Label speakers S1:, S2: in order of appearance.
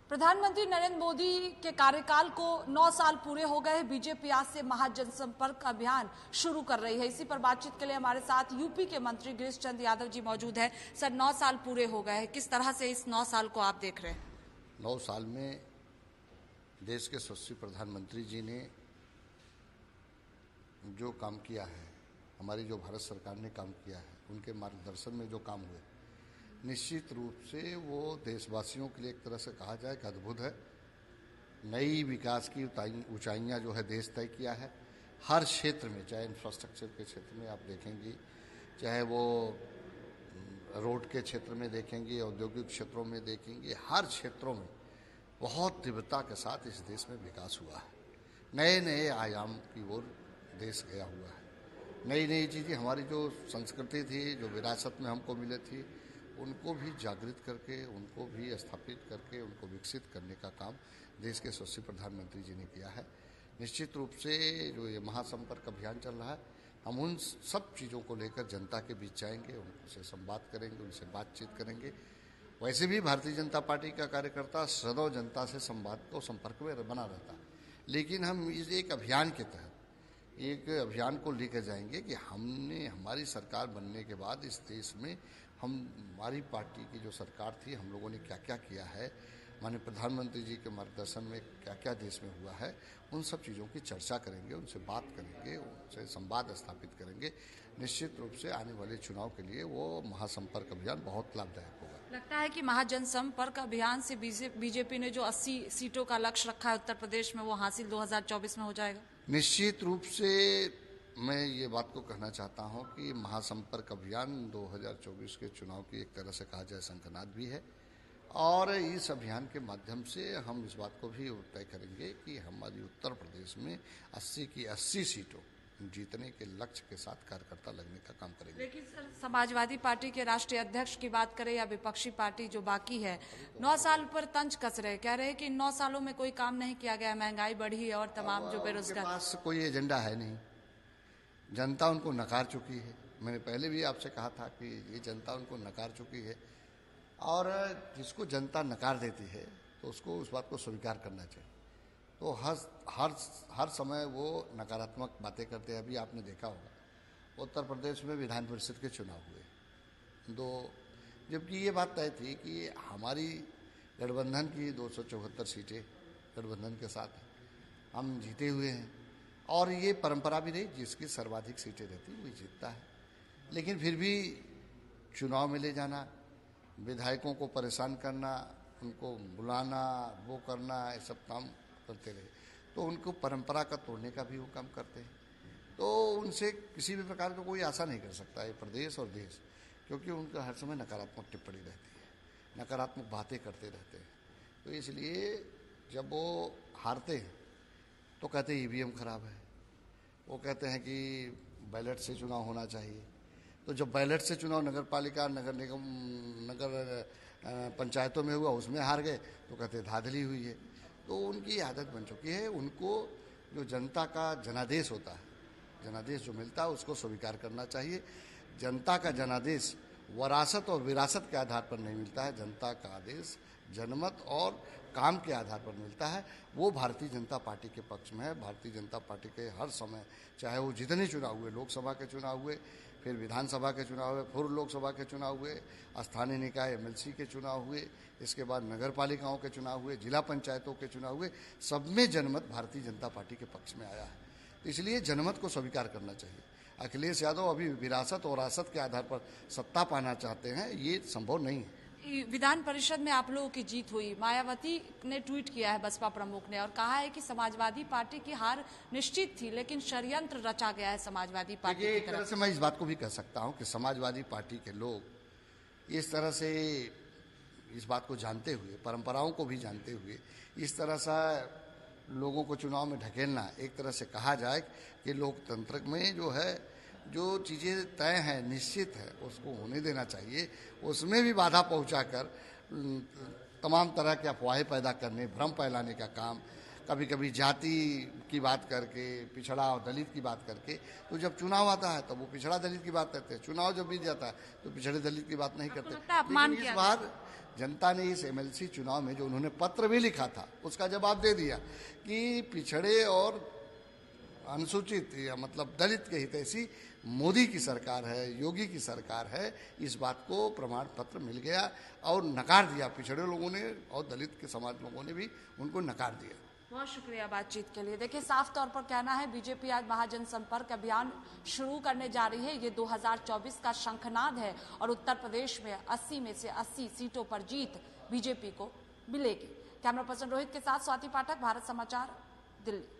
S1: प्रधानमंत्री नरेंद्र मोदी के कार्यकाल को 9 साल पूरे हो गए हैं। बीजेपी आज से महाजनसंपर्क अभियान शुरू कर रही है। इसी पर बातचीत के लिए हमारे साथ यूपी के मंत्री गिरीश चंद्र यादव जी मौजूद हैं। सर, 9 साल पूरे हो गए हैं, किस तरह से इस 9 साल को आप देख रहे हैं?
S2: 9 साल में देश के यशस्वी प्रधानमंत्री जी ने जो काम किया है, हमारी जो भारत सरकार ने काम किया है, उनके मार्गदर्शन में जो काम हुए, निश्चित रूप से वो देशवासियों के लिए एक तरह से कहा जाए कि अद्भुत है। नई विकास की ऊंचाइयां जो है देश तय किया है। हर क्षेत्र में, चाहे इंफ्रास्ट्रक्चर के क्षेत्र में आप देखेंगी, चाहे वो रोड के क्षेत्र में देखेंगे, औद्योगिक क्षेत्रों में देखेंगे, हर क्षेत्रों में बहुत तीव्रता के साथ इस देश में विकास हुआ है। नए नए आयाम की ओर देश गया हुआ है। नई नई चीज़ें, हमारी जो संस्कृति थी, जो विरासत में हमको मिले थी, उनको भी जागृत करके, उनको भी स्थापित करके, उनको विकसित करने का काम देश के यशस्वी प्रधानमंत्री जी ने किया है। निश्चित रूप से जो ये महासंपर्क अभियान चल रहा है, हम उन सब चीज़ों को लेकर जनता के बीच जाएंगे, उनसे संवाद करेंगे, उनसे बातचीत करेंगे। वैसे भी भारतीय जनता पार्टी का कार्यकर्ता सदैव जनता से संवाद को संपर्क में बना रहता है, लेकिन हम इस एक अभियान के तहत एक अभियान को लेकर जाएंगे कि हमने, हमारी सरकार बनने के बाद इस देश में हमारी पार्टी की जो सरकार थी, हम लोगों ने क्या क्या किया है, माननीय प्रधानमंत्री जी के मार्गदर्शन में क्या क्या देश में हुआ है, उन सब चीज़ों की चर्चा करेंगे, उनसे बात करेंगे, उनसे संवाद स्थापित करेंगे। निश्चित रूप से आने वाले चुनाव के लिए वो महासंपर्क अभियान बहुत लाभदायक होगा।
S1: लगता है कि महाजनसंपर्क अभियान से बीजेपी ने जो 80 सीटों का लक्ष्य रखा है उत्तर प्रदेश में, वो हासिल 2024 में हो जाएगा?
S2: निश्चित रूप से मैं ये बात को कहना चाहता हूँ कि महासंपर्क अभियान 2024 के चुनाव की एक तरह से कहा जाए शंखनाद भी है, और इस अभियान के माध्यम से हम इस बात को भी तय करेंगे कि हमारी उत्तर प्रदेश में 80 की 80 सीटों जीतने के लक्ष्य के साथ कार्यकर्ता लगने का काम करेंगे।
S1: लेकिन सर, समाजवादी पार्टी के राष्ट्रीय अध्यक्ष की बात करें या विपक्षी पार्टी जो बाकी है, 9 साल पर तंज कस रहे, कह रहे हैं कि 9 सालों में कोई काम नहीं किया गया, महंगाई बढ़ी और तमाम जो बेरोजगार।
S2: उनके पास कोई एजेंडा है नहीं, जनता उनको नकार चुकी है। मैंने पहले भी आपसे कहा था कि ये जनता उनको नकार चुकी है, और जिसको जनता नकार देती है तो उसको उस बात को स्वीकार करना चाहिए। तो हर समय वो नकारात्मक बातें करते हैं। अभी आपने देखा होगा उत्तर प्रदेश में विधान परिषद के चुनाव हुए, जबकि ये बात तय थी कि हमारी गठबंधन की 274 सीटें गठबंधन के साथ हम जीते हुए हैं, और ये परंपरा भी रही, जिसकी सर्वाधिक सीटें रहती वही जीतता है। लेकिन फिर भी चुनाव में ले जाना, विधायकों को परेशान करना, उनको बुलाना, वो करना, ये सब काम करते रहे, तो उनको परंपरा का तोड़ने का भी वो काम करते हैं। तो उनसे किसी भी प्रकार का कोई आशा नहीं कर सकता है प्रदेश और देश, क्योंकि उनका हर समय नकारात्मक टिप्पणी रहती है, नकारात्मक बातें करते रहते हैं। तो इसलिए जब वो हारते हैं तो कहते हैं ईवीएम खराब है, वो कहते हैं कि बैलेट से चुनाव होना चाहिए। तो जब बैलेट से चुनाव नगर पालिका, नगर निगम, नगर पंचायतों में हुआ, उसमें हार गए तो कहते धांधली हुई है। तो उनकी आदत बन चुकी है। उनको जो जनता का जनादेश होता है, जनादेश जो मिलता है, उसको स्वीकार करना चाहिए। जनता का जनादेश वरासत और विरासत के आधार पर नहीं मिलता है, जनता का आदेश जनमत और काम के आधार पर मिलता है। वो भारतीय जनता पार्टी के पक्ष में है। भारतीय जनता पार्टी के हर समय, चाहे वो जितने चुनाव हुए, लोकसभा के चुनाव हुए, फिर विधानसभा के चुनाव हुए, फिर लोकसभा के चुनाव हुए, स्थानीय निकाय एमएलसी के चुनाव हुए, इसके बाद नगर पालिकाओं के चुनाव हुए, जिला पंचायतों के चुनाव हुए, सब में जनमत भारतीय जनता पार्टी के पक्ष में आया है। तो इसलिए जनमत को स्वीकार करना चाहिए। अखिलेश यादव अभी विरासत और रासत के आधार पर सत्ता पाना चाहते हैं, ये संभव नहीं है।
S1: विधान परिषद में आप लोगों की जीत हुई, मायावती ने ट्वीट किया है बसपा प्रमुख ने, और कहा है कि समाजवादी पार्टी की हार निश्चित थी, लेकिन षड्यंत्र रचा गया है समाजवादी पार्टी की
S2: एक तरह से मैं इस बात को भी कह सकता हूं कि समाजवादी पार्टी के लोग इस तरह से, इस बात को जानते हुए, परंपराओं को भी जानते हुए, इस तरह से लोगों को चुनाव में ढकेलना, एक तरह से कहा जाए कि लोकतंत्र में जो है, जो चीज़ें तय हैं, निश्चित है, उसको होने देना चाहिए। उसमें भी बाधा पहुंचाकर तमाम तरह के अफवाहें पैदा करने, भ्रम फैलाने का काम, कभी कभी जाति की बात करके, पिछड़ा और दलित की बात करके, तो जब चुनाव आता है तब वो पिछड़ा दलित की बात करते हैं, चुनाव जब बीत जाता है तो पिछड़े दलित की बात नहीं करते।
S1: अपमान
S2: लेकिन इस बार जनता ने इस एमएलसी चुनाव में जो उन्होंने पत्र भी लिखा था उसका जवाब दे दिया कि पिछड़े और अनुसूचित या मतलब दलित के हितैषी मोदी की सरकार है, योगी की सरकार है। इस बात को प्रमाण पत्र मिल गया और नकार दिया पिछड़े लोगों ने और दलित के समाज लोगों ने भी उनको नकार दिया।
S1: बहुत शुक्रिया बातचीत के लिए। देखिए, साफ तौर पर कहना है बीजेपी आज महाजनसंपर्क अभियान शुरू करने जा रही है। ये 2024 का शंखनाद है और उत्तर प्रदेश में 80 में से 80 सीटों पर जीत बीजेपी को मिलेगी। कैमरा पर्सन रोहित के साथ स्वाति पाठक, भारत समाचार, दिल्ली।